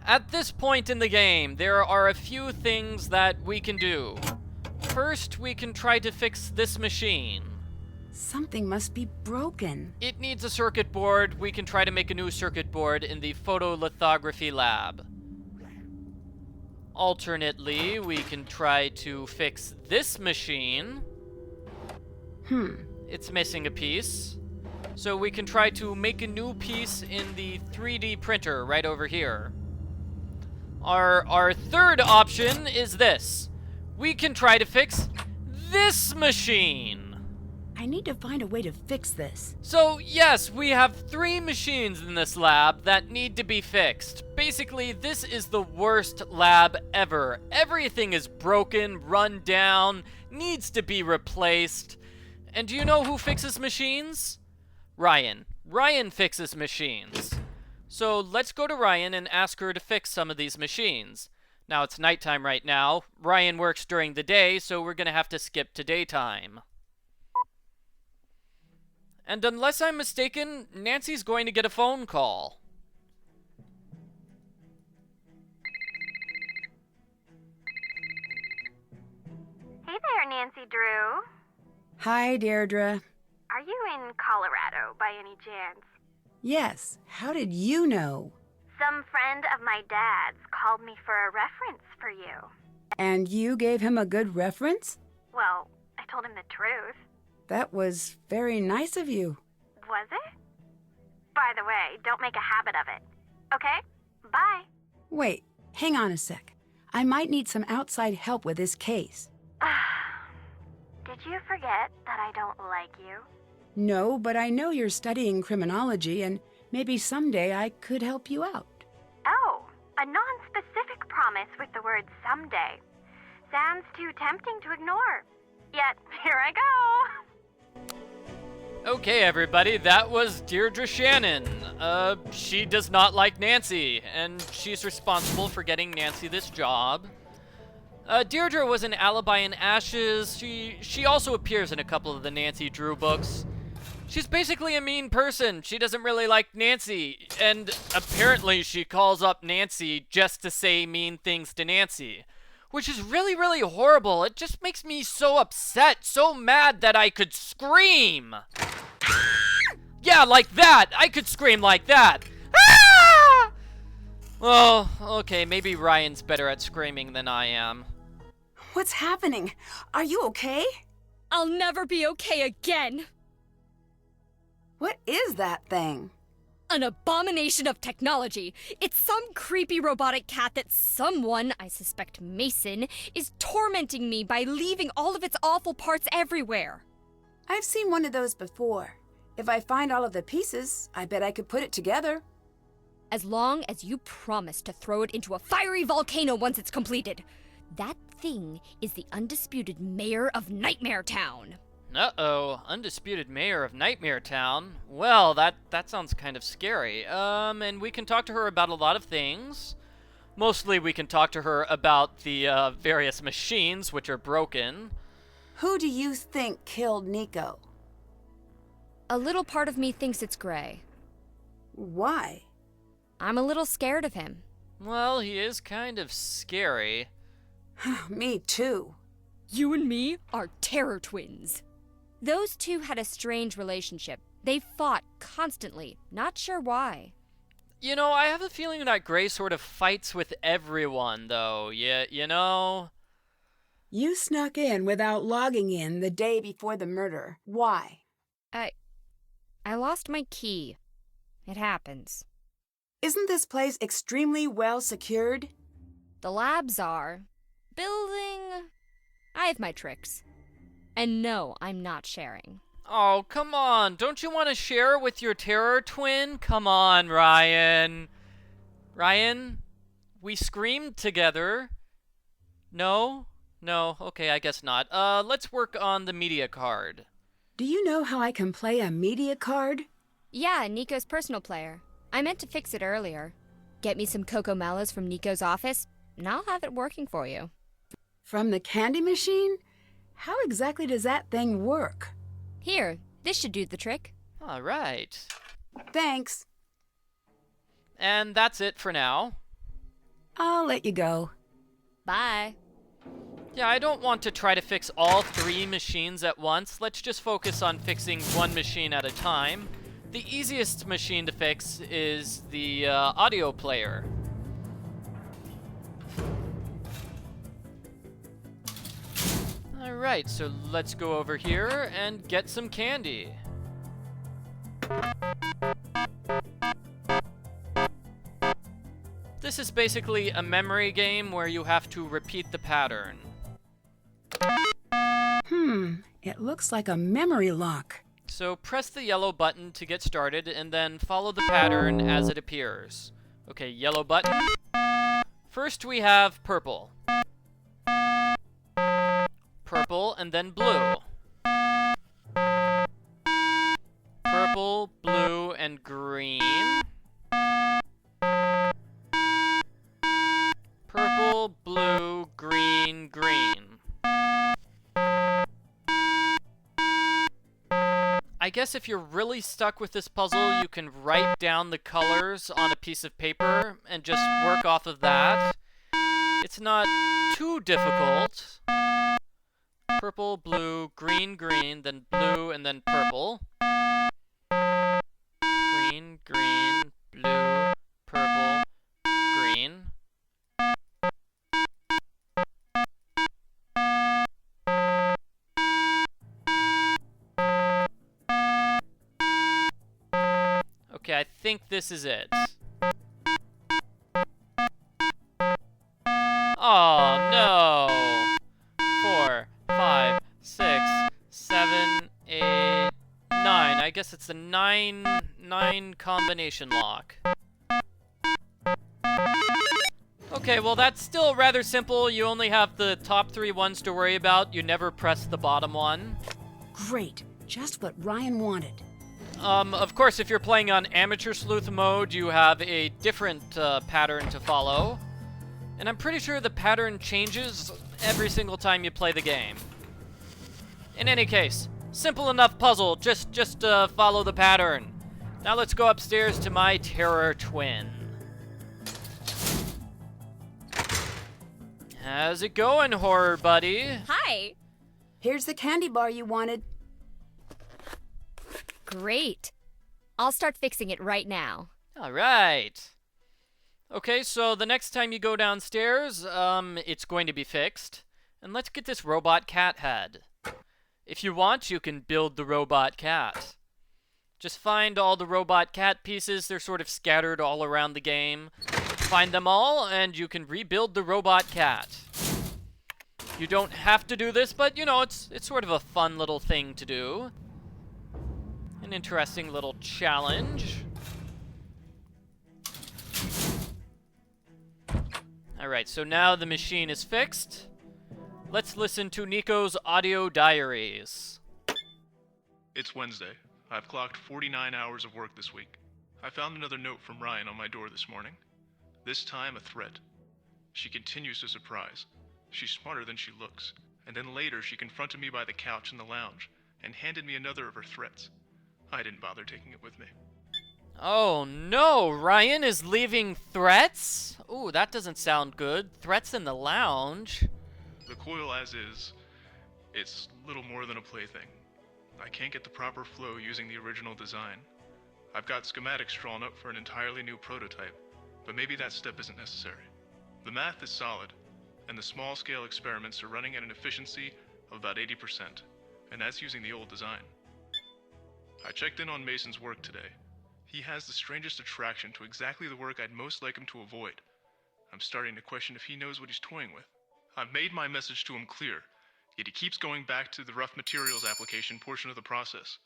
At this point in the game, there are a few things that we can do. First, we can try to fix this machine. Something must be broken. It needs a circuit board. We can try to make a new circuit board in the photolithography lab. Alternately, we can try to fix this machine. It's missing a piece. So we can try to make a new piece in the 3D printer right over here. Our third option is this. We can try to fix this machine. I need to find a way to fix this. So yes, we have 3 machines in this lab that need to be fixed. Basically, this is the worst lab ever. Everything is broken, run down, needs to be replaced. And do you know who fixes machines? Ryan. Ryan fixes machines. So let's go to Ryan and ask her to fix some of these machines. Now it's nighttime right now. Ryan works during the day, so we're gonna have to skip to daytime. And unless I'm mistaken, Nancy's going to get a phone call. Hey there, Nancy Drew. Hi, Deirdre. Are you in Colorado by any chance? Yes, how did you know? Some friend of my dad's called me for a reference for you. And you gave him a good reference? Well, I told him the truth. That was very nice of you. Was it? By the way, don't make a habit of it. Okay? Bye. Wait, hang on a sec. I might need some outside help with this case. Did you forget that I don't like you? No, but I know you're studying criminology, and maybe someday I could help you out. Oh, a non-specific promise with the word someday. Sounds too tempting to ignore. Yet, here I go. Okay, everybody, that was Deirdre Shannon. She does not like Nancy, and she's responsible for getting Nancy this job. Deirdre was in Alibi in Ashes. She also appears in a couple of the Nancy Drew books. She's basically a mean person. She doesn't really like Nancy, and apparently she calls up Nancy just to say mean things to Nancy, which is really, really horrible. It just makes me so upset, so mad that I could scream. Yeah, like that. I could scream like that. Ah! Well, okay, maybe Ryan's better at screaming than I am. What's happening? Are you okay? I'll never be okay again. What is that thing? An abomination of technology. It's some creepy robotic cat that someone, I suspect Mason, is tormenting me by leaving all of its awful parts everywhere. I've seen one of those before. If I find all of the pieces, I bet I could put it together. As long as you promise to throw it into a fiery volcano once it's completed. That thing is the undisputed mayor of Nightmare Town. Uh-oh, undisputed mayor of Nightmare Town. Well, that sounds kind of scary. And we can talk to her about a lot of things. Mostly we can talk to her about the various machines which are broken. Who do you think killed Niko? A little part of me thinks it's Gray. Why? I'm a little scared of him. Well, he is kind of scary. Me too. You and me are terror twins. Those two had a strange relationship. They fought constantly, not sure why. You know, I have a feeling that Gray sort of fights with everyone, though. Yeah, you know? You snuck in without logging in the day before the murder. Why? I lost my key. It happens. Isn't this place extremely well secured? The labs are. Building. I have my tricks. And no, I'm not sharing. Oh, come on. Don't you want to share with your terror twin? Come on, Ryan. Ryan, we screamed together. No? No, okay, I guess not. Let's work on the media card. Do you know how I can play a media card? Yeah, Niko's personal player. I meant to fix it earlier. Get me some Coco Mellows from Niko's office, and I'll have it working for you. From the candy machine? How exactly does that thing work? Here, this should do the trick. All right. Thanks. And that's it for now. I'll let you go. Bye. Yeah, I don't want to try to fix all 3 machines at once. Let's just focus on fixing 1 machine at a time. The easiest machine to fix is the audio player. Alright, so let's go over here and get some candy. This is basically a memory game where you have to repeat the pattern. It looks like a memory lock. So press the yellow button to get started and then follow the pattern as it appears. Okay, yellow button. First we have purple. Purple and then blue. Purple, blue, and green. Purple, blue, green, green. I guess if you're really stuck with this puzzle, you can write down the colors on a piece of paper and just work off of that. It's not too difficult. Purple, blue, green, green, then blue, and then purple. Green, green, blue, purple, green. Okay, I think this is it. Oh, no! 4, 5, 6, 7, 8, 9. I guess it's a 9 combination lock. Okay, well that's still rather simple. You only have the top 3 ones to worry about. You never press the bottom one. Great. Just what Ryan wanted. Of course, if you're playing on Amateur Sleuth mode, you have a different pattern to follow. And I'm pretty sure the pattern changes every single time you play the game. In any case, simple enough puzzle. Just follow the pattern. Now let's go upstairs to my terror twin. How's it going, horror buddy? Hi. Here's the candy bar you wanted. Great. I'll start fixing it right now. All right. Okay, so the next time you go downstairs, it's going to be fixed. And let's get this robot cat head. If you want, you can build the robot cat. Just find all the robot cat pieces. They're sort of scattered all around the game. Find them all, and you can rebuild the robot cat. You don't have to do this, but, you know, it's sort of a fun little thing to do. An interesting little challenge. Alright, so now the machine is fixed. Let's listen to Niko's audio diaries. It's Wednesday. I've clocked 49 hours of work this week. I found another note from Ryan on my door this morning. This time a threat. She continues to surprise. She's smarter than she looks. And then later she confronted me by the couch in the lounge and handed me another of her threats. I didn't bother taking it with me. Oh no, Ryan is leaving threats? Ooh, that doesn't sound good. Threats in the lounge. The coil as is, it's little more than a plaything. I can't get the proper flow using the original design. I've got schematics drawn up for an entirely new prototype, but maybe that step isn't necessary. The math is solid, and the small-scale experiments are running at an efficiency of about 80%, and that's using the old design. I checked in on Mason's work today. He has the strangest attraction to exactly the work I'd most like him to avoid. I'm starting to question if he knows what he's toying with. I've made my message to him clear, yet he keeps going back to the rough materials application portion of the process.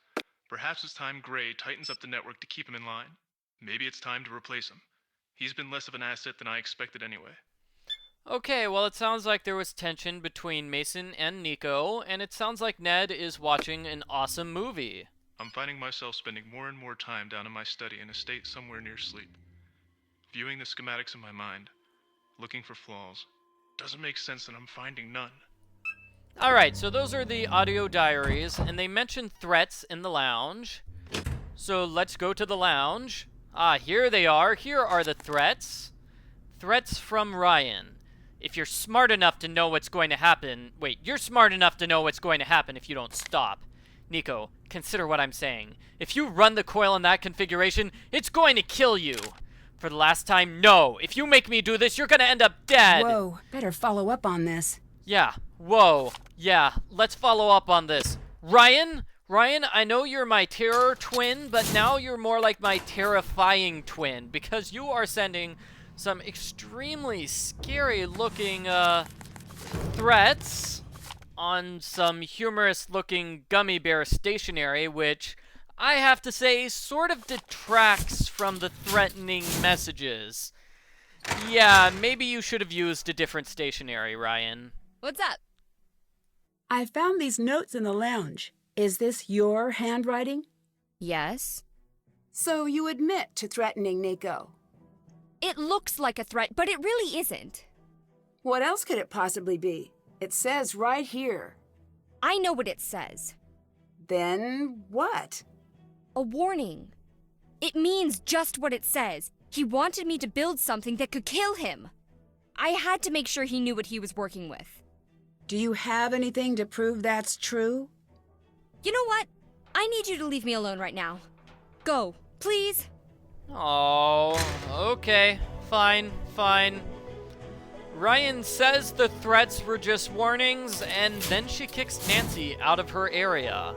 Perhaps it's time Gray tightens up the network to keep him in line. Maybe it's time to replace him. He's been less of an asset than I expected anyway. Okay, well it sounds like there was tension between Mason and Niko, and it sounds like Ned is watching an awesome movie. I'm finding myself spending more and more time down in my study in a state somewhere near sleep. Viewing the schematics in my mind, looking for flaws. Doesn't make sense and I'm finding none. Alright, so those are the audio diaries, and they mention threats in the lounge. So let's go to the lounge. Ah, here they are. Here are the threats. Threats from Ryan. If you're smart enough to know what's going to happen... Wait, you're smart enough to know what's going to happen if you don't stop. Niko, consider what I'm saying. If you run the coil in that configuration, it's going to kill you. For the last time, no. If you make me do this, you're going to end up dead. Whoa, better follow up on this. Yeah, whoa. Yeah, let's follow up on this. Ryan? Ryan, I know you're my terror twin, but now you're more like my terrifying twin, because you are sending some extremely scary-looking, threats on some humorous-looking gummy bear stationery, which I have to say sort of detracts from the threatening messages. Yeah, maybe you should have used a different stationery, Ryan. What's up? I found these notes in the lounge. Is this your handwriting? Yes. So you admit to threatening Niko. It looks like a threat, but it really isn't. What else could it possibly be? It says right here. I know what it says. Then what? A warning. It means just what it says. He wanted me to build something that could kill him. I had to make sure he knew what he was working with. Do you have anything to prove that's true? You know what? I need you to leave me alone right now. Go, please. Oh, okay. Fine, fine. Ryan says the threats were just warnings, and then she kicks Nancy out of her area.